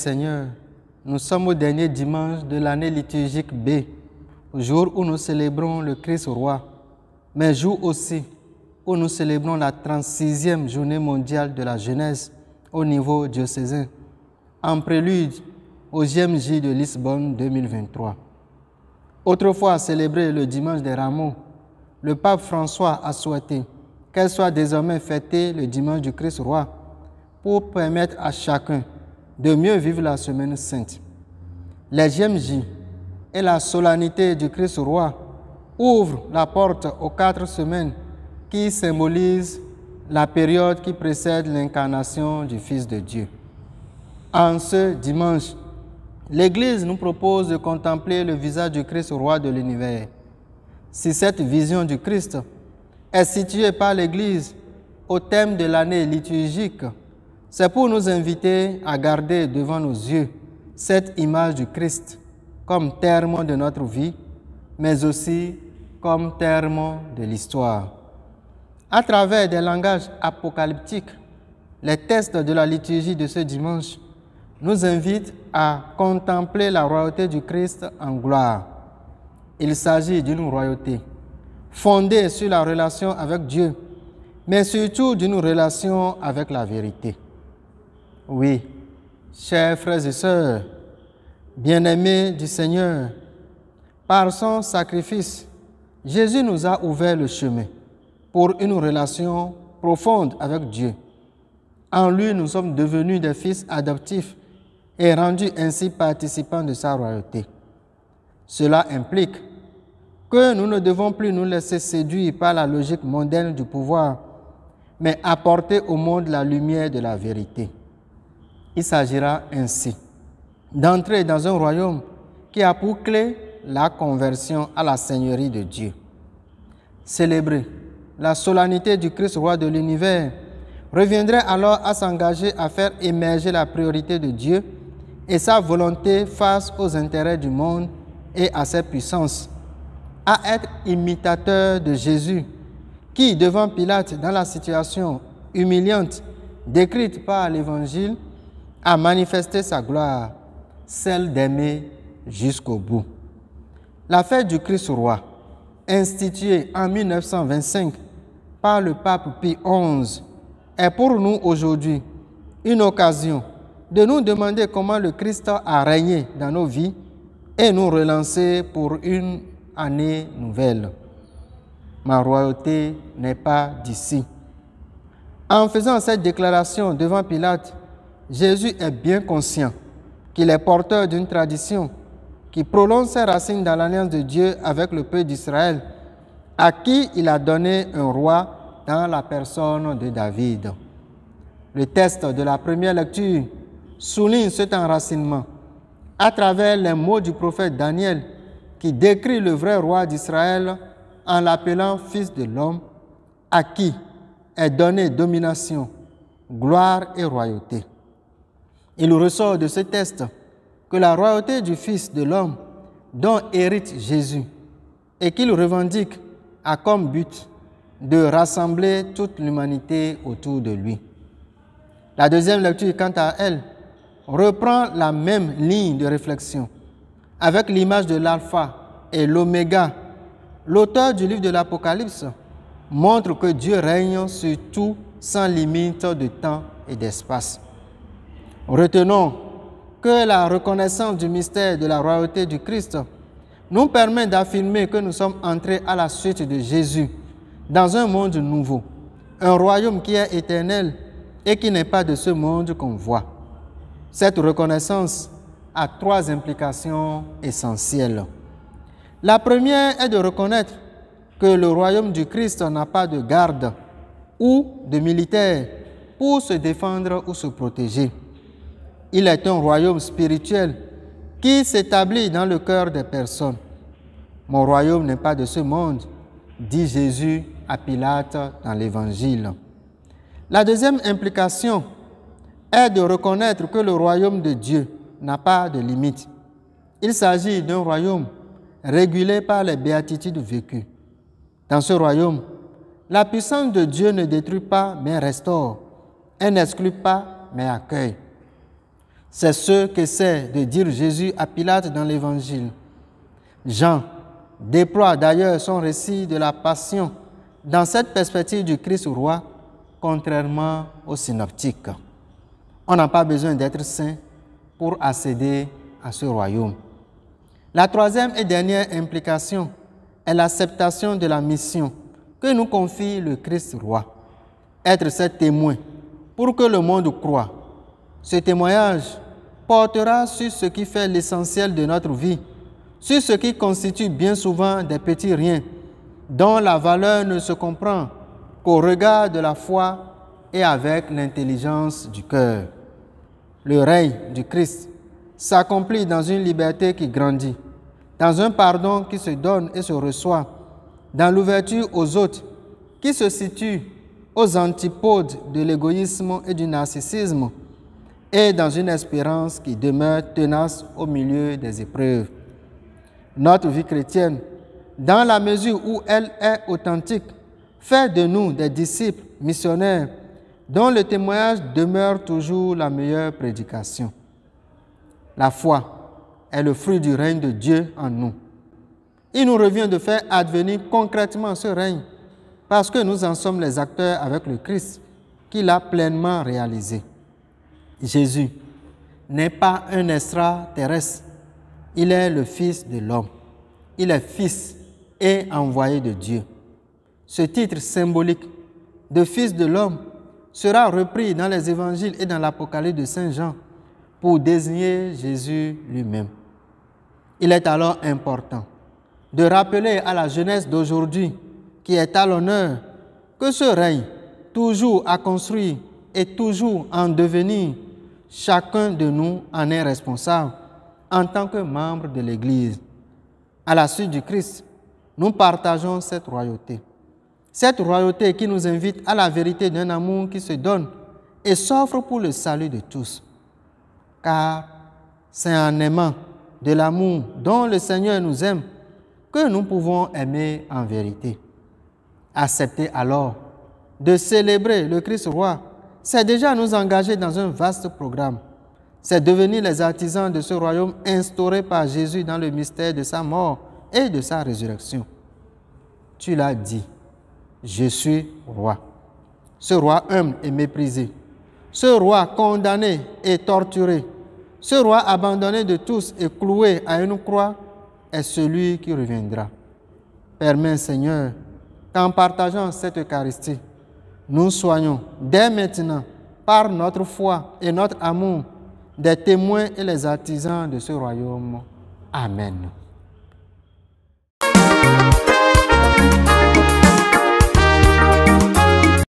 Seigneur, nous sommes au dernier dimanche de l'année liturgique B, jour où nous célébrons le Christ roi, mais jour aussi où nous célébrons la 36e journée mondiale de la jeunesse au niveau diocésain, en prélude au JMJ de Lisbonne 2023. Autrefois célébré le dimanche des Rameaux, le pape François a souhaité qu'elle soit désormais fêtée le dimanche du Christ roi pour permettre à chacun de mieux vivre la semaine sainte. Les JMJ et la solennité du Christ roi ouvrent la porte aux 4 semaines qui symbolisent la période qui précède l'incarnation du Fils de Dieu. En ce dimanche, l'Église nous propose de contempler le visage du Christ roi de l'univers. Si cette vision du Christ est située par l'Église au thème de l'année liturgique, c'est pour nous inviter à garder devant nos yeux cette image du Christ comme terme de notre vie, mais aussi comme terme de l'histoire. À travers des langages apocalyptiques, les textes de la liturgie de ce dimanche nous invitent à contempler la royauté du Christ en gloire. Il s'agit d'une royauté fondée sur la relation avec Dieu, mais surtout d'une relation avec la vérité. Oui, chers frères et sœurs, bien-aimés du Seigneur, par son sacrifice, Jésus nous a ouvert le chemin pour une relation profonde avec Dieu. En lui, nous sommes devenus des fils adoptifs et rendus ainsi participants de sa royauté. Cela implique que nous ne devons plus nous laisser séduire par la logique mondaine du pouvoir, mais apporter au monde la lumière de la vérité. Il s'agira ainsi d'entrer dans un royaume qui a pour clé la conversion à la Seigneurie de Dieu. Célébrer la solennité du Christ roi de l'univers reviendrait alors à s'engager à faire émerger la priorité de Dieu et sa volonté face aux intérêts du monde et à ses puissances, à être imitateur de Jésus, qui, devant Pilate, dans la situation humiliante décrite par l'Évangile, a manifesté sa gloire, celle d'aimer jusqu'au bout. La fête du Christ roi, instituée en 1925 par le pape Pie XI, est pour nous aujourd'hui une occasion de nous demander comment le Christ a régné dans nos vies et nous relancer pour une année nouvelle. Ma royauté n'est pas d'ici. En faisant cette déclaration devant Pilate, Jésus est bien conscient qu'il est porteur d'une tradition qui prolonge ses racines dans l'alliance de Dieu avec le peuple d'Israël, à qui il a donné un roi dans la personne de David. Le texte de la première lecture souligne cet enracinement à travers les mots du prophète Daniel qui décrit le vrai roi d'Israël en l'appelant Fils de l'homme, à qui est donnée domination, gloire et royauté. Il ressort de ce texte que la royauté du Fils de l'homme dont hérite Jésus et qu'il revendique a comme but de rassembler toute l'humanité autour de lui. La deuxième lecture, quant à elle, reprend la même ligne de réflexion. Avec l'image de l'alpha et l'oméga, l'auteur du livre de l'Apocalypse montre que Dieu règne sur tout sans limite de temps et d'espace. Retenons que la reconnaissance du mystère de la royauté du Christ nous permet d'affirmer que nous sommes entrés à la suite de Jésus dans un monde nouveau, un royaume qui est éternel et qui n'est pas de ce monde qu'on voit. Cette reconnaissance a 3 implications essentielles. La première est de reconnaître que le royaume du Christ n'a pas de garde ou de militaires pour se défendre ou se protéger. Il est un royaume spirituel qui s'établit dans le cœur des personnes. Mon royaume n'est pas de ce monde, dit Jésus à Pilate dans l'Évangile. La deuxième implication est de reconnaître que le royaume de Dieu n'a pas de limite. Il s'agit d'un royaume régulé par les béatitudes vécues. Dans ce royaume, la puissance de Dieu ne détruit pas mais restaure. Elle n'exclut pas mais accueille. C'est ce qu'essaie de dire Jésus à Pilate dans l'Évangile. Jean déploie d'ailleurs son récit de la Passion dans cette perspective du Christ roi, contrairement aux synoptiques. On n'a pas besoin d'être saint pour accéder à ce royaume. La troisième et dernière implication est l'acceptation de la mission que nous confie le Christ roi. Être ses témoins pour que le monde croie. Ce témoignage portera sur ce qui fait l'essentiel de notre vie, sur ce qui constitue bien souvent des petits riens, dont la valeur ne se comprend qu'au regard de la foi et avec l'intelligence du cœur. Le règne du Christ s'accomplit dans une liberté qui grandit, dans un pardon qui se donne et se reçoit, dans l'ouverture aux autres qui se situe aux antipodes de l'égoïsme et du narcissisme, et dans une espérance qui demeure tenace au milieu des épreuves. Notre vie chrétienne, dans la mesure où elle est authentique, fait de nous des disciples missionnaires dont le témoignage demeure toujours la meilleure prédication. La foi est le fruit du règne de Dieu en nous. Il nous revient de faire advenir concrètement ce règne parce que nous en sommes les acteurs avec le Christ qui l'a pleinement réalisé. Jésus n'est pas un extraterrestre, il est le Fils de l'homme. Il est Fils et envoyé de Dieu. Ce titre symbolique de Fils de l'homme sera repris dans les évangiles et dans l'Apocalypse de Saint Jean pour désigner Jésus lui-même. Il est alors important de rappeler à la jeunesse d'aujourd'hui qui est à l'honneur que ce règne, toujours à construire et toujours en devenir, chacun de nous en est responsable en tant que membre de l'Église. À la suite du Christ, nous partageons cette royauté. Cette royauté qui nous invite à la vérité d'un amour qui se donne et s'offre pour le salut de tous. Car c'est en aimant de l'amour dont le Seigneur nous aime que nous pouvons aimer en vérité. Accepter alors de célébrer le Christ roi, c'est déjà nous engager dans un vaste programme. C'est devenir les artisans de ce royaume instauré par Jésus dans le mystère de sa mort et de sa résurrection. Tu l'as dit, je suis roi. Ce roi humble et méprisé, ce roi condamné et torturé, ce roi abandonné de tous et cloué à une croix est celui qui reviendra. Permets, Seigneur, qu'en partageant cette Eucharistie, nous soyons dès maintenant, par notre foi et notre amour, des témoins et les artisans de ce royaume. Amen.